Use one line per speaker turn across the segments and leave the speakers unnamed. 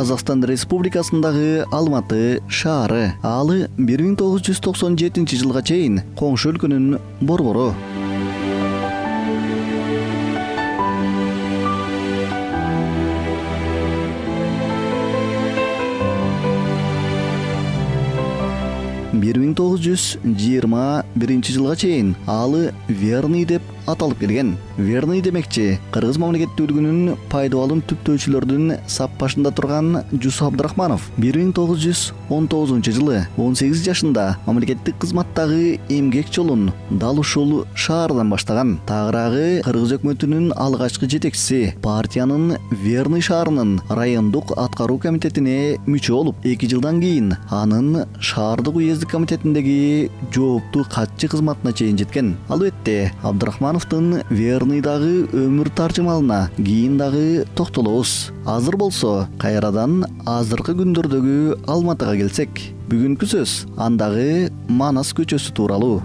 Казакстан Республикасындагы Алматы шаары. Алы 1997 жылга чейин коңшу өлкөнүн борбору. Бир 1921 жылга чейин алы Верный деп аталып келген. Верный демекчи Кыргыз мамлекеттүүлүгүнүн пайдалануу түптөөчүлөрдүн сап башында турган Жусуп Абдрахманов 1919 жылы 18 жашында мамлекеттик кызматтагы эмгек жолун дал ушул шаардан баштаган. Тагыраагы Кыргыз өкмөтүнүн алгачкы жетекчиси, партиянын Верный шаарынын райондук аткаруу комитетине мүчө болуп, 2 жылдан кийин анын шаардык уездик комитетиндеги жооптуу катчы кызматына чейин жеткен. Албетте, Абдрахмановдун Верныйдагы өмүр таржымалына кийин дагы токтолобуз. Азыр болсо кайрадан азыркы күндөрдөгү Алматыга келсек, бүгүнкү сөз андагы Манас көчөсү тууралуу.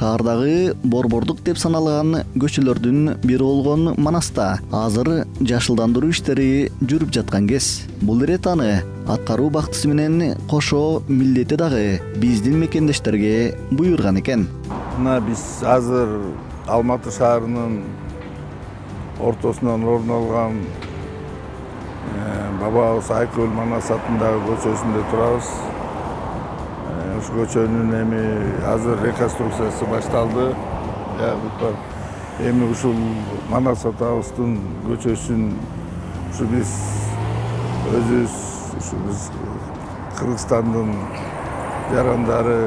Шаардагы борбордук деп саналган көчөлөрдүн бири болгон Манаста азыр жашылдандыруу иштери жүрүп жаткан кез. Бул ирет аны аткаруу бактысы менен кошо милдети дагы биздин мекендештерге буйруган экен.
Мына биз азыр Алматы шаарынын ортосунан орун алган бабабыз Айкөл Манас атындагы көчөсүндө турабыз. Ушу көчөнүн эми азыр реконструкциясы башталды. Эми ушул Манас атабыздын көчөсүн ушу биз өзүбүз Кыргызстандын жарандары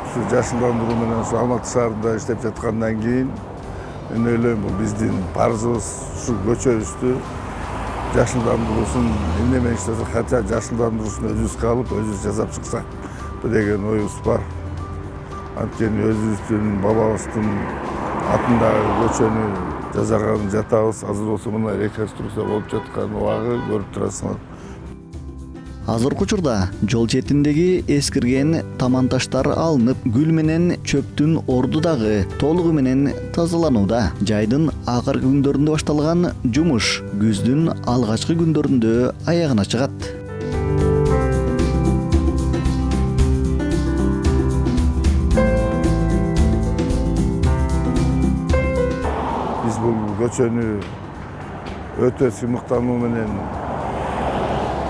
ушу жашылдандыруу менен ушу Алматы шаарында иштеп жаткандан кийин мен ойлойм бул биздин парызыбыз ушу көчөбүздү жашылдандыруусун эмне менен иштесек кача жашылдандыруусун өзүбүзгө алып өзүбүз жасап чыксак деген оюбуз бар. Анткени өзүбүздүн бабабыздын атындагы көчөнү жасаганын жатабыз. Азыр болсо мына реконструкция болуп жаткан убагы көрүп турасыңар.
Азыркы учурда жол четиндеги эскирген таман таштар алынып, гүл менен чөптүн орду дагы толугу менен тазаланууда. Жайдын акыркы күндөрүндө башталган жумуш күздүн алгачкы күндөрүндө аягына чыгат.
Биз бул көчөнү өтө сыймыктануу менен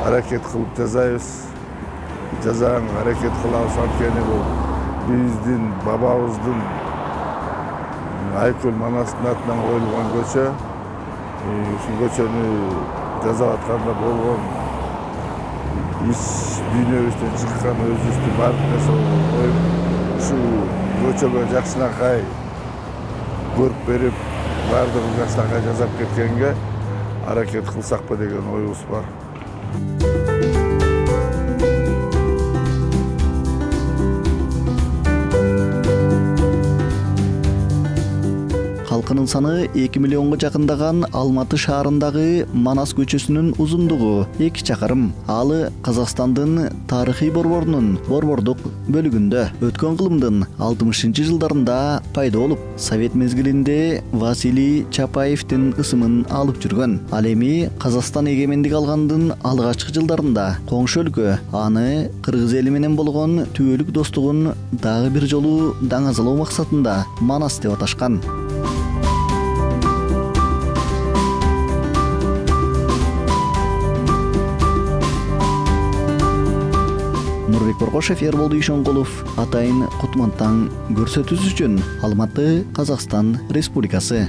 аракет кылып жасайбыз. Жасаганга аракет кылабыз, анткени бул биздин бабабыздын Айкөл Манастын атынан коюлган көчө. Ушул көчөнү жасап атканда болгон иш дүйнөбүздөн чыккан өзүбүздүн баардык нерсе коюп, ушул көчөгө жакшынакай көрүп берип, баардыгын жакшынакай жасап кеткенге аракет кылсакпы деген оюбуз бар.
Халкынын саны 2 миллионго жакындаган Алматы шаарындагы Манас көчөсүнүн узундугу 2 чакырым. Алы Казакстандын тарыхый борборунун борбордук бөлүгүндө өткөн кылымдын 60 жылдарында пайда болуп, Совет мезгилинде Василий Чапаевдин ысымын алып жүргөн. Ал эми Казакстан эгемендик алгандын алгачкы жылдарында коңшу өлкө аны Кыргыз эли менен болгон түбөлүк достугун дагы бир жолу даңазалоо максатында Манас деп аташкан. Нурбек Боркошев, Эрбол Дүйшөнкулов, Атайын Кутмантаң көрсөтүүсү үчүн Алматы, Казакстан Республикасы.